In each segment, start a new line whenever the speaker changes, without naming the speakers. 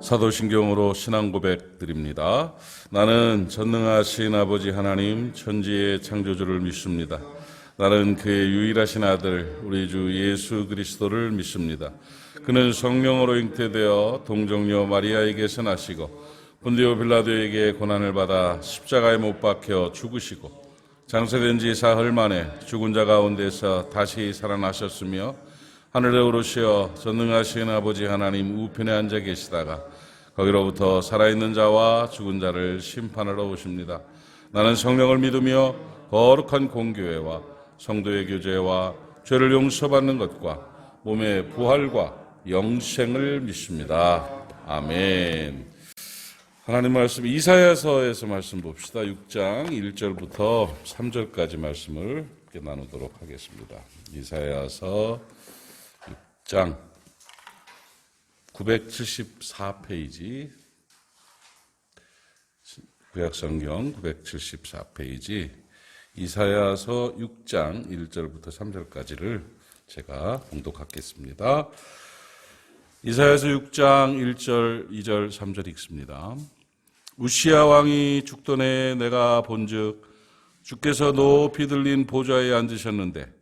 사도신경으로 신앙 고백 드립니다. 나는 전능하신 아버지 하나님 천지의 창조주를 믿습니다. 나는 그의 유일하신 아들 우리 주 예수 그리스도를 믿습니다. 그는 성령으로 잉태되어 동정녀 마리아에게서 나시고 본디오 빌라도에게 고난을 받아 십자가에 못 박혀 죽으시고 장사된 지 사흘 만에 죽은 자 가운데서 다시 살아나셨으며 하늘에 오르시어 전능하신 아버지 하나님 우편에 앉아 계시다가 거기로부터 살아있는 자와 죽은 자를 심판하러 오십니다. 나는 성령을 믿으며 거룩한 공교회와 성도의 교제와 죄를 용서받는 것과 몸의 부활과 영생을 믿습니다. 아멘. 하나님 말씀 이사야서에서 말씀 봅시다. 6장 1절부터 3절까지 말씀을 나누도록 하겠습니다. 이사야서 6장 974페이지 구약성경 974페이지 이사야서 6장 1절부터 3절까지를 제가 봉독하겠습니다. 이사야서 6장 1절, 2절, 3절 읽습니다. 우시야 왕이 죽던 해에 내가 본즉 주께서 높이 들린 보좌에 앉으셨는데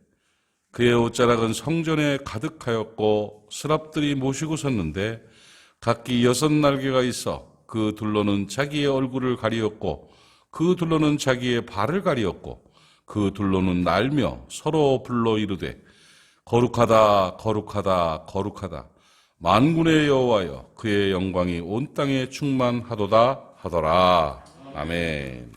그의 옷자락은 성전에 가득하였고 스랍들이 모시고 섰는데 각기 6날개가 있어 그 둘로는 자기의 얼굴을 가리었고 그 둘로는 자기의 발을 가리었고 그 둘로는 날며 서로 불러 이르되 거룩하다 거룩하다 거룩하다 만군의 여호와여 그의 영광이 온 땅에 충만하도다 하더라. 아멘.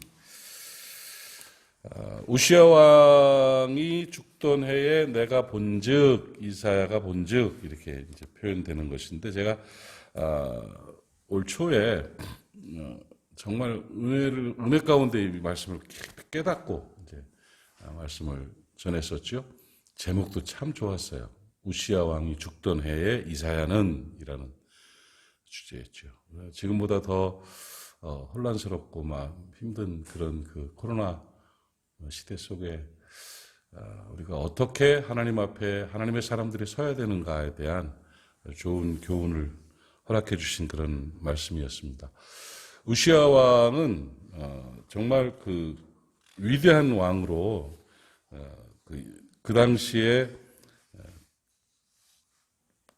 우시야 왕이 죽던 해에 내가 본즉 이사야가 본즉 이렇게 이제 표현되는 것인데 제가 올 초에 정말 은혜 가운데 이 말씀을 깨닫고 이제 말씀을 전했었죠. 제목도 참 좋았어요. 우시야 왕이 죽던 해에 이사야는 이라는 주제였죠. 지금보다 더 혼란스럽고 막 힘든 그런 그 코로나 시대 속에 우리가 어떻게 하나님 앞에 하나님의 사람들이 서야 되는가에 대한 좋은 교훈을 허락해 주신 그런 말씀이었습니다. 우시야 왕은 정말 그 위대한 왕으로 그 당시에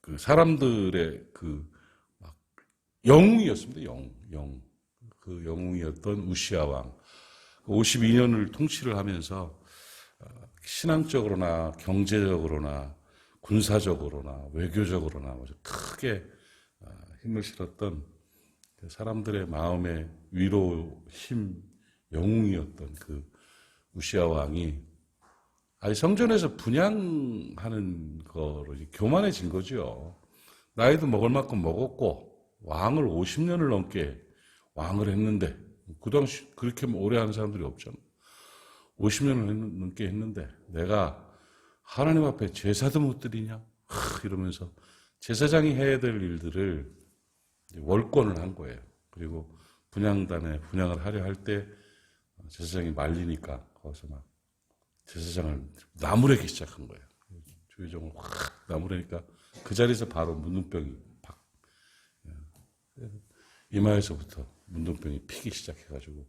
그 사람들의 그 영웅이었습니다. 그 영웅이었던 우시야 왕. 52년을 통치를 하면서 신앙적으로나 경제적으로나 군사적으로나 외교적으로나 크게 힘을 실었던 사람들의 마음의 위로, 힘, 영웅이었던 그 우시야 왕이 성전에서 분향하는 거로 교만해진 거죠. 나이도 먹을 만큼 먹었고 왕을 50년을 넘게 왕을 했는데 그 당시 그렇게 오래 하는 사람들이 없잖아. 50년을 넘게 했는데 내가 하나님 앞에 제사도 못 드리냐? 이러면서 제사장이 해야 될 일들을 월권을 한 거예요. 그리고 분향단에 분향을 하려 할 때 제사장이 말리니까 거기서 막 제사장을 나무래기 시작한 거예요. 조혜정을 확 나무래니까 그 자리에서 바로 문둥병이 팍 이마에서부터 문둥병이 피기 시작해가지고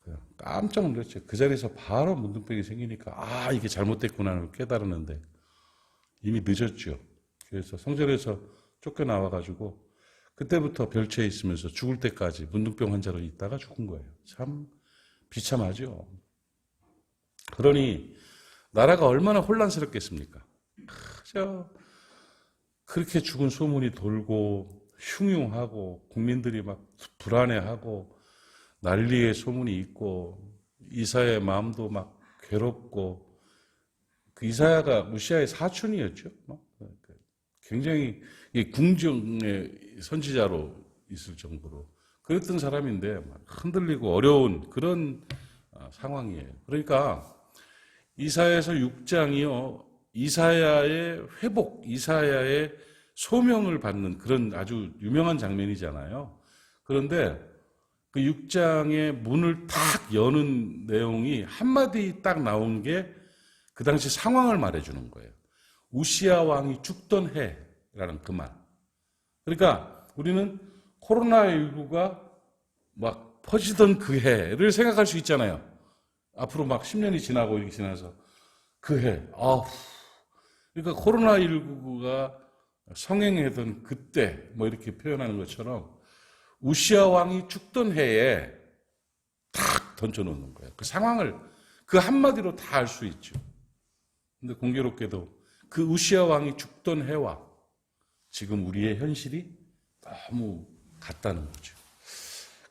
그냥 깜짝 놀랐죠. 그 자리에서 바로 문둥병이 생기니까 이게 잘못됐구나를 깨달았는데 이미 늦었죠. 그래서 성전에서 쫓겨나와가지고 그때부터 별채에 있으면서 죽을 때까지 문둥병 환자로 있다가 죽은 거예요. 참 비참하죠. 그러니 나라가 얼마나 혼란스럽겠습니까? 그렇게 죽은 소문이 돌고 흉흉하고 국민들이 막 불안해하고 난리의 소문이 있고 이사야의 마음도 막 괴롭고 그 이사야가 우시야의 사촌이었죠. 굉장히 궁정의 선지자로 있을 정도로 그랬던 사람인데 막 흔들리고 어려운 그런 상황이에요. 그러니까 이사야서 6장이요. 이사야의 회복, 이사야의 소명을 받는 그런 아주 유명한 장면이잖아요. 그런데 그 6장의 문을 탁 여는 내용이 한마디 딱 나온 게 그 당시 상황을 말해주는 거예요. 우시야 왕이 죽던 해라는 그 말. 그러니까 우리는 코로나19가 막 퍼지던 그 해를 생각할 수 있잖아요. 앞으로 막 10년이 지나고 이렇게 지나서 그 해, 그러니까 코로나19가 성행하던 그때 뭐 이렇게 표현하는 것처럼 우시아 왕이 죽던 해에 탁 던져놓는 거예요. 그 상황을 그 한마디로 다 알 수 있죠. 근데 공교롭게도 그 우시아 왕이 죽던 해와 지금 우리의 현실이 너무 같다는 거죠.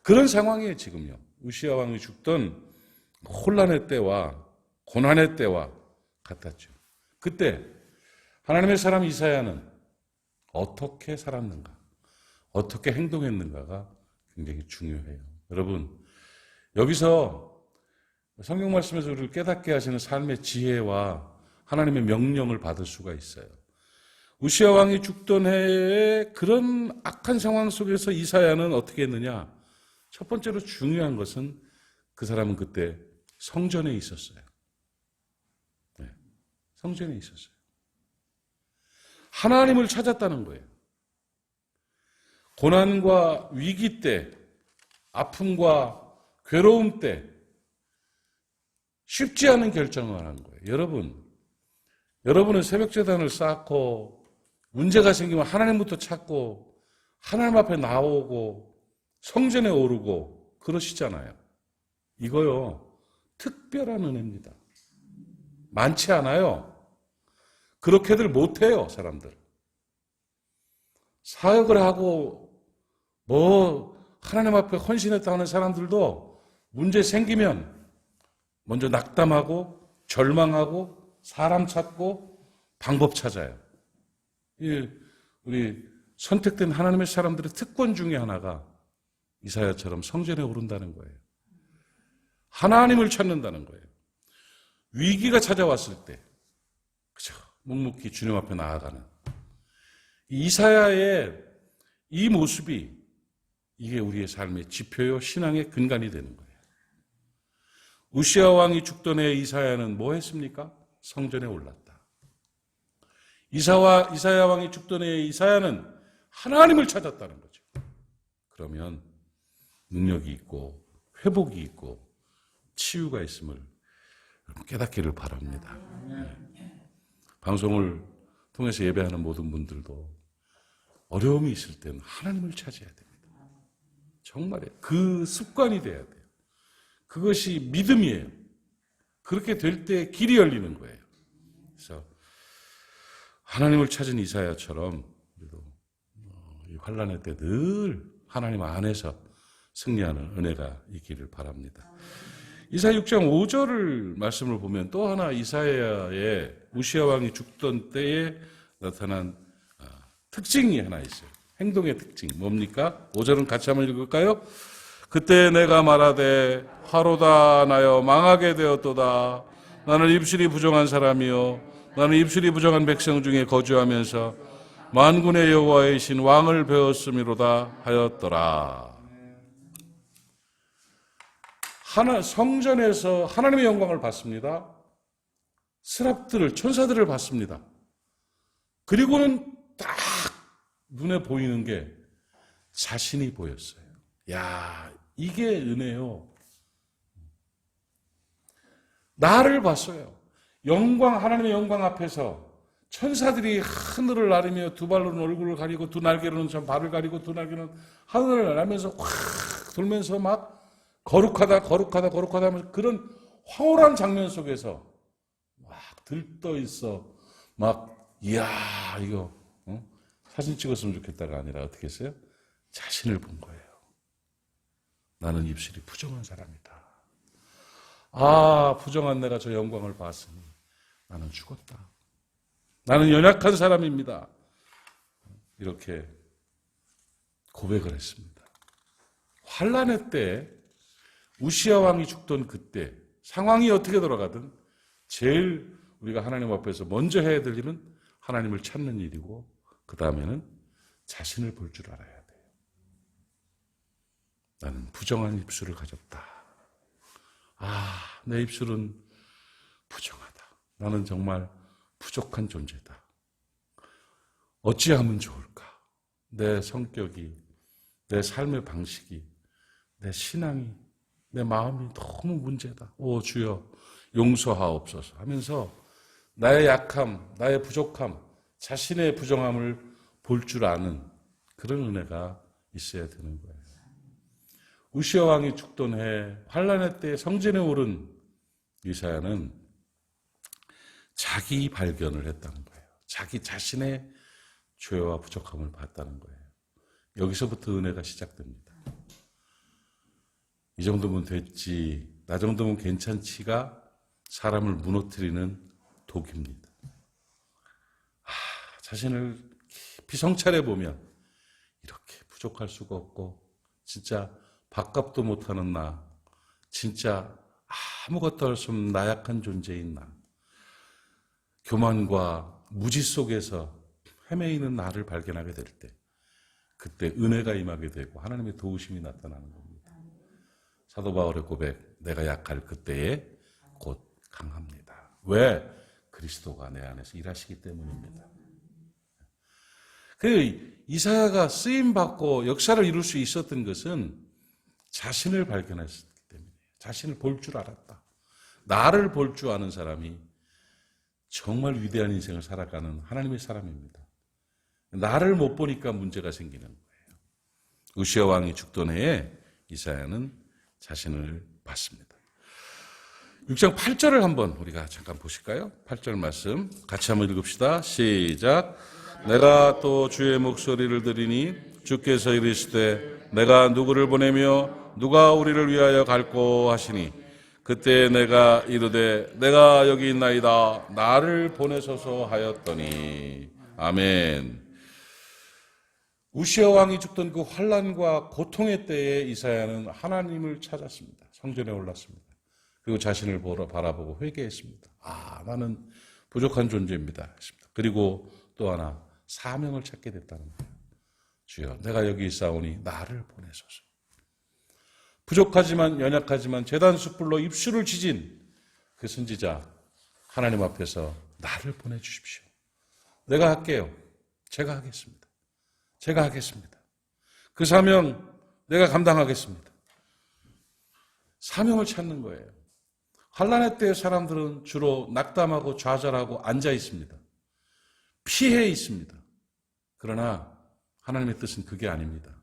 그런 상황이에요, 지금요. 우시아 왕이 죽던 혼란의 때와 고난의 때와 같았죠. 그때 하나님의 사람 이사야는 어떻게 살았는가, 어떻게 행동했는가가 굉장히 중요해요. 여러분, 여기서 성경 말씀에서 우리를 깨닫게 하시는 삶의 지혜와 하나님의 명령을 받을 수가 있어요. 우시아 왕이 죽던 해에 그런 악한 상황 속에서 이사야는 어떻게 했느냐? 첫 번째로 중요한 것은 그 사람은 그때 성전에 있었어요. 네, 성전에 있었어요. 하나님을 찾았다는 거예요. 고난과 위기 때, 아픔과 괴로움 때 쉽지 않은 결정을 한 거예요. 여러분은 새벽제단을 쌓고 문제가 생기면 하나님부터 찾고 하나님 앞에 나오고 성전에 오르고 그러시잖아요. 이거요, 특별한 은혜입니다. 많지 않아요. 그렇게들 못해요, 사람들. 사역을 하고 뭐 하나님 앞에 헌신했다 하는 사람들도 문제 생기면 먼저 낙담하고 절망하고 사람 찾고 방법 찾아요. 우리 선택된 하나님의 사람들의 특권 중에 하나가 이사야처럼 성전에 오른다는 거예요. 하나님을 찾는다는 거예요. 위기가 찾아왔을 때 그죠? 묵묵히 주님 앞에 나아가는 이사야의 이 모습이 이게 우리의 삶의 지표요 신앙의 근간이 되는 거예요. 우시아 왕이 죽던 해 이사야는 뭐 했습니까? 성전에 올랐다. 이사야 왕이 죽던 해 이사야는 하나님을 찾았다는 거죠. 그러면 능력이 있고 회복이 있고 치유가 있음을 깨닫기를 바랍니다. 네. 방송을 통해서 예배하는 모든 분들도 어려움이 있을 때는 하나님을 찾아야 됩니다. 정말이에요. 그 습관이 돼야 돼요. 그것이 믿음이에요. 그렇게 될 때 길이 열리는 거예요. 그래서 하나님을 찾은 이사야처럼 우리도 이 환난의 때 늘 하나님 안에서 승리하는 은혜가 있기를 바랍니다. 이사야 6장 5절을 말씀을 보면 또 하나 이사야의 우시아 왕이 죽던 때에 나타난 특징이 하나 있어요. 행동의 특징 뭡니까? 5절은 같이 한번 읽을까요? 그때 내가 말하되 화로다 나여 망하게 되었도다. 나는 입술이 부정한 사람이요 나는 입술이 부정한 백성 중에 거주하면서 만군의 여호와의 신 왕을 배웠음이로다 하였더라. 성전에서 하나님의 영광을 봤습니다. 스랍들을 천사들을 봤습니다. 그리고는 딱 눈에 보이는 게 자신이 보였어요. 야, 이게 은혜요. 나를 봤어요. 하나님의 영광 앞에서 천사들이 하늘을 나르며 두 발로는 얼굴을 가리고 두 날개로는 발을 가리고 두 날개로는 하늘을 나르면서 확 돌면서 막 거룩하다 하면서 그런 황홀한 장면 속에서 막 들떠 있어. 막 이야 이거 사진 찍었으면 좋겠다가 아니라 어떻게 했어요? 자신을 본 거예요. 나는 입술이 부정한 사람이다. 부정한 내가 저 영광을 봤으니 나는 죽었다. 나는 연약한 사람입니다. 이렇게 고백을 했습니다. 환난의 때 우시아 왕이 죽던 그때 상황이 어떻게 돌아가든 제일 우리가 하나님 앞에서 먼저 해야 될 일은 하나님을 찾는 일이고 그 다음에는 자신을 볼 줄 알아야 돼요. 나는 부정한 입술을 가졌다. 내 입술은 부정하다. 나는 정말 부족한 존재다. 어찌하면 좋을까? 내 성격이, 내 삶의 방식이, 내 신앙이, 내 마음이 너무 문제다. 오 주여 용서하옵소서 하면서 나의 약함, 나의 부족함, 자신의 부정함을 볼 줄 아는 그런 은혜가 있어야 되는 거예요. 우시아 왕이 죽던 해 환란의 때 성전에 오른 이사야는 자기 발견을 했다는 거예요. 자기 자신의 죄와 부족함을 봤다는 거예요. 여기서부터 은혜가 시작됩니다. 이 정도면 됐지, 나 정도면 괜찮지가 사람을 무너뜨리는 독입니다. 자신을 깊이 성찰해 보면 이렇게 부족할 수가 없고, 진짜 밥값도 못하는 나, 진짜 아무것도 할 수 없는 나약한 존재인 나, 교만과 무지 속에서 헤매이는 나를 발견하게 될 때, 그때 은혜가 임하게 되고 하나님의 도우심이 나타나는 겁니다. 사도 바울의 고백, 내가 약할 그때에 곧 강합니다. 왜? 그리스도가 내 안에서 일하시기 때문입니다. 그 이사야가 쓰임받고 역사를 이룰 수 있었던 것은 자신을 발견했기 때문이에요. 자신을 볼 줄 알았다. 나를 볼 줄 아는 사람이 정말 위대한 인생을 살아가는 하나님의 사람입니다. 나를 못 보니까 문제가 생기는 거예요. 우시아 왕이 죽던 해에 이사야는 자신을 봤습니다. 6장 8절을 한번 우리가 잠깐 보실까요? 8절 말씀 같이 한번 읽읍시다. 시작. 내가 또 주의 목소리를 들으니 주께서 이르시되 내가 누구를 보내며 누가 우리를 위하여 갈꼬 하시니 그때 내가 이르되 내가 여기 있나이다 나를 보내소서 하였더니. 아멘. 우시아 왕이 죽던 그 환난과 고통의 때에 이사야는 하나님을 찾았습니다. 성전에 올랐습니다. 그리고 자신을 바라보고 회개했습니다. 나는 부족한 존재입니다 했습니다. 그리고 또 하나 사명을 찾게 됐다는 거예요. 주여 내가 여기 있사오니 나를 보내소서. 부족하지만 연약하지만 제단 숯불로 입술을 지진 그 선지자 하나님 앞에서 나를 보내주십시오. 내가 할게요. 제가 하겠습니다. 제가 하겠습니다. 그 사명 내가 감당하겠습니다. 사명을 찾는 거예요. 환난의 때 사람들은 주로 낙담하고 좌절하고 앉아 있습니다. 피해 있습니다. 그러나 하나님의 뜻은 그게 아닙니다.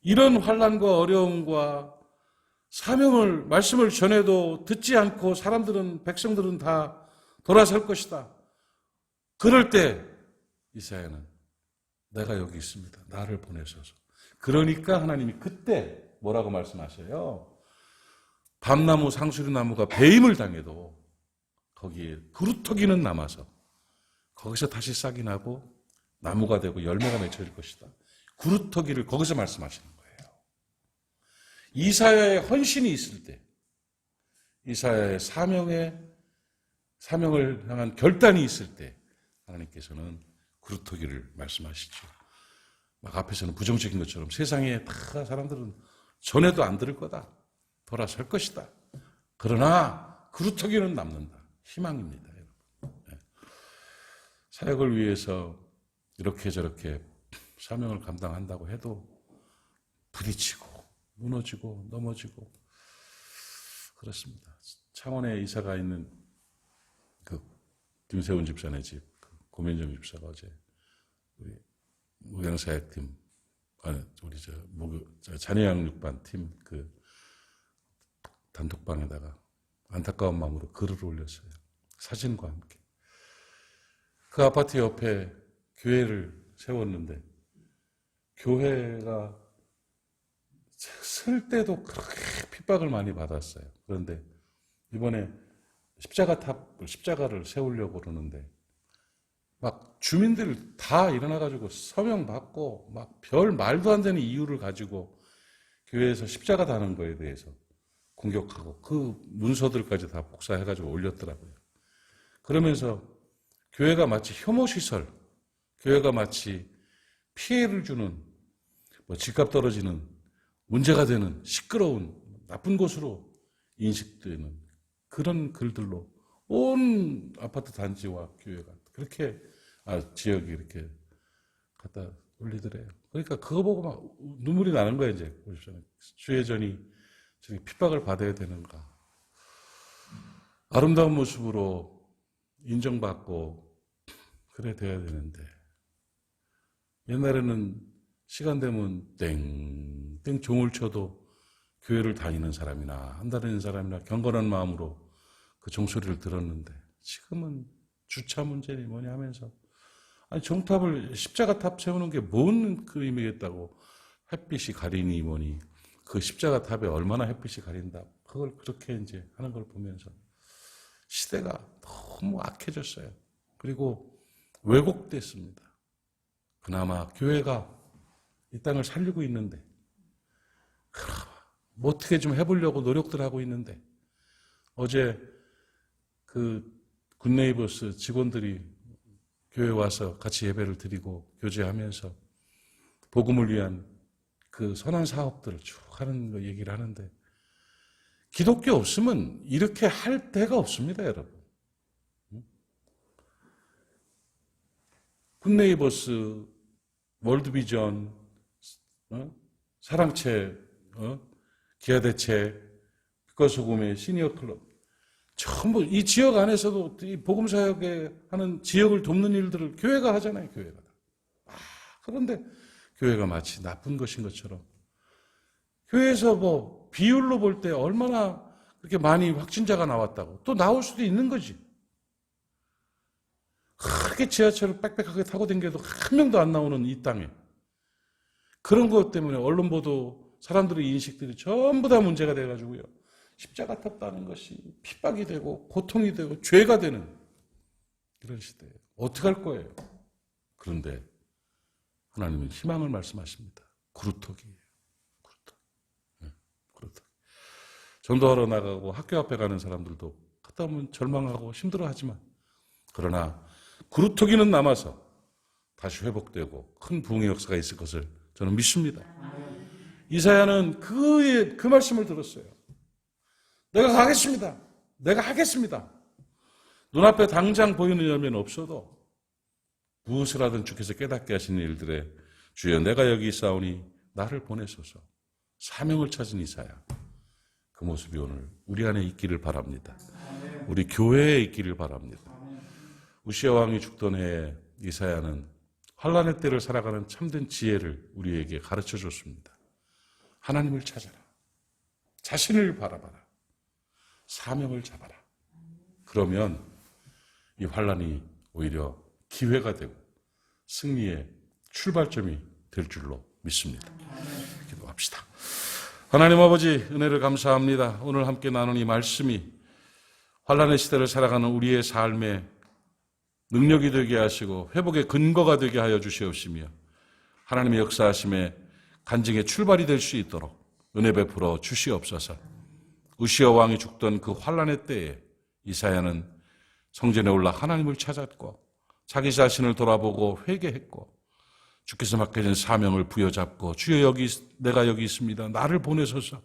이런 환난과 어려움과 사명을 말씀을 전해도 듣지 않고 백성들은 다 돌아설 것이다. 그럴 때 이사야는 내가 여기 있습니다. 나를 보내소서. 그러니까 하나님이 그때 뭐라고 말씀하셔요? 밤나무 상수리나무가 배임을 당해도 거기에 그루터기는 남아서 거기서 다시 싹이 나고 나무가 되고 열매가 맺혀질 것이다. 그루터기를 거기서 말씀하시는 거예요. 이사야의 헌신이 있을 때, 이사야의 사명을 향한 결단이 있을 때 하나님께서는 그루터기를 말씀하시죠. 막 앞에서는 부정적인 것처럼 세상에 다 사람들은 전해도 안 들을 거다. 돌아설 것이다. 그러나 그루터기는 남는다. 희망입니다. 여러분. 사역을 위해서 이렇게 저렇게 사명을 감당한다고 해도 부딪히고 무너지고 넘어지고 그렇습니다. 창원에 이사가 있는 그 김세훈 집사네 집, 고민정 집사가 어제 우리 목양사역팀, 우리 자녀양육반 팀 그 단톡방에다가 안타까운 마음으로 글을 올렸어요. 사진과 함께. 그 아파트 옆에 교회를 세웠는데 교회가 쓸 때도 그렇게 핍박을 많이 받았어요. 그런데 이번에 십자가를 세우려고 그러는데 막 주민들 다 일어나가지고 서명 받고 막 별 말도 안 되는 이유를 가지고 교회에서 십자가 다는 거에 대해서 공격하고 그 문서들까지 다 복사해가지고 올렸더라고요. 그러면서 교회가 마치 혐오시설, 교회가 마치 피해를 주는 집값 떨어지는 문제가 되는 시끄러운 나쁜 곳으로 인식되는 그런 글들로 온 아파트 단지와 교회가 그렇게 지역이 이렇게 갖다 올리더래요. 그러니까 그거 보고 막 눈물이 나는 거예요. 이제 주의 전이 저렇게 핍박을 받아야 되는가. 아름다운 모습으로 인정받고 그래 돼야 되는데, 옛날에는 시간 되면 땡땡 종을 쳐도 교회를 다니는 사람이나 안 다니는 사람이나 경건한 마음으로 그 종소리를 들었는데, 지금은 주차 문제니 뭐니 하면서, 아니 종탑을 십자가 탑 세우는 게 뭔 그 의미겠다고, 햇빛이 가리니 뭐니 그 십자가 탑에 얼마나 햇빛이 가린다, 그걸 그렇게 이제 하는 걸 보면서 시대가 너무 악해졌어요. 그리고 왜곡됐습니다. 그나마 교회가 이 땅을 살리고 있는데, 뭐 어떻게 좀 해보려고 노력들 하고 있는데, 어제 그 굿네이버스 직원들이 교회 와서 같이 예배를 드리고 교제하면서 복음을 위한 그 선한 사업들을 쭉 하는 거 얘기를 하는데, 기독교 없으면 이렇게 할 데가 없습니다, 여러분. 굿네이버스, 월드비전, 사랑채, 기아대체, 빛과소금의 시니어클럽, 전부 이 지역 안에서도 이 복음사역에 하는 지역을 돕는 일들을 교회가 하잖아요, 교회가. 그런데 교회가 마치 나쁜 것인 것처럼, 교회에서 뭐 비율로 볼 때 얼마나 그렇게 많이 확진자가 나왔다고, 또 나올 수도 있는 거지. 그렇게 지하철을 빽빽하게 타고 다녀도 한 명도 안 나오는 이 땅에, 그런 것 때문에 언론 보도, 사람들의 인식들이 전부 다 문제가 돼가지고요, 십자가 탔다는 것이 핍박이 되고 고통이 되고 죄가 되는 이런 시대예요. 어떻게 할 거예요? 그런데 하나님은 희망을 말씀하십니다. 구루터기예요. 구루터기. 전도하러 나가고 학교 앞에 가는 사람들도 갔다 오면 절망하고 힘들어하지만, 그러나 구루터기는 남아서 다시 회복되고 큰 부흥의 역사가 있을 것을 저는 믿습니다. 이사야는 그 말씀을 들었어요. 내가 가겠습니다. 내가 하겠습니다. 눈앞에 당장 보이는 열매는 없어도 무엇을 하든 주께서 깨닫게 하시는 일들에, 주여 내가 여기 있사오니 나를 보내소서, 사명을 찾은 이사야, 그 모습이 오늘 우리 안에 있기를 바랍니다. 우리 교회에 있기를 바랍니다. 우시아 왕이 죽던 해에 이사야는 환란의 때를 살아가는 참된 지혜를 우리에게 가르쳐 줬습니다. 하나님을 찾아라. 자신을 바라봐라. 사명을 잡아라. 그러면 이 환란이 오히려 기회가 되고 승리의 출발점이 될 줄로 믿습니다. 기도합시다. 하나님 아버지, 은혜를 감사합니다. 오늘 함께 나눈 이 말씀이 환란의 시대를 살아가는 우리의 삶에 능력이 되게 하시고 회복의 근거가 되게 하여 주시옵시며, 하나님의 역사하심에 간증의 출발이 될 수 있도록 은혜 베풀어 주시옵소서. 우시아 왕이 죽던 그 환란의 때에 이사야는 성전에 올라 하나님을 찾았고 자기 자신을 돌아보고 회개했고 주께서 맡겨진 사명을 부여잡고, 주여 내가 여기 있습니다, 나를 보내소서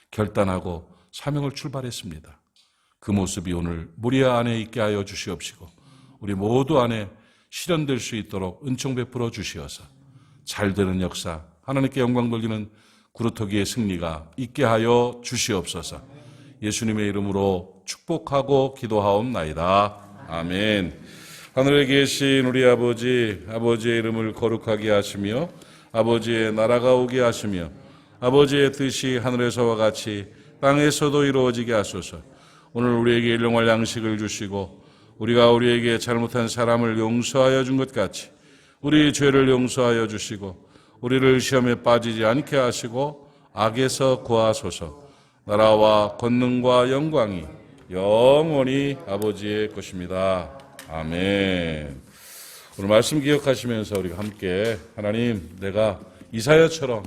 결단하고 사명을 출발했습니다. 그 모습이 오늘 모리아 안에 있게 하여 주시옵시고 우리 모두 안에 실현될 수 있도록 은총 베풀어 주시어서 잘되는 역사, 하나님께 영광 돌리는 구루터기의 승리가 있게 하여 주시옵소서. 예수님의 이름으로 축복하고 기도하옵나이다. 아멘. 하늘에 계신 우리 아버지, 아버지의 이름을 거룩하게 하시며 아버지의 나라가 오게 하시며 아버지의 뜻이 하늘에서와 같이 땅에서도 이루어지게 하소서. 오늘 우리에게 일용할 양식을 주시고 우리가 우리에게 잘못한 사람을 용서하여 준 것 같이 우리 죄를 용서하여 주시고 우리를 시험에 빠지지 않게 하시고 악에서 구하소서. 나라와 권능과 영광이 영원히 아버지의 것입니다. 아멘. 오늘 말씀 기억하시면서 우리가 함께, 하나님, 내가 이사야처럼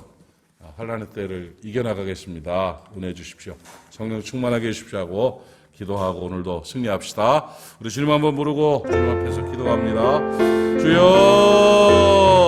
환란의 때를 이겨나가겠습니다. 은혜 주십시오. 성령 충만하게 해주십시오 하고 기도하고 오늘도 승리합시다. 우리 주님 한번 부르고 주님 앞에서 기도합니다. 주여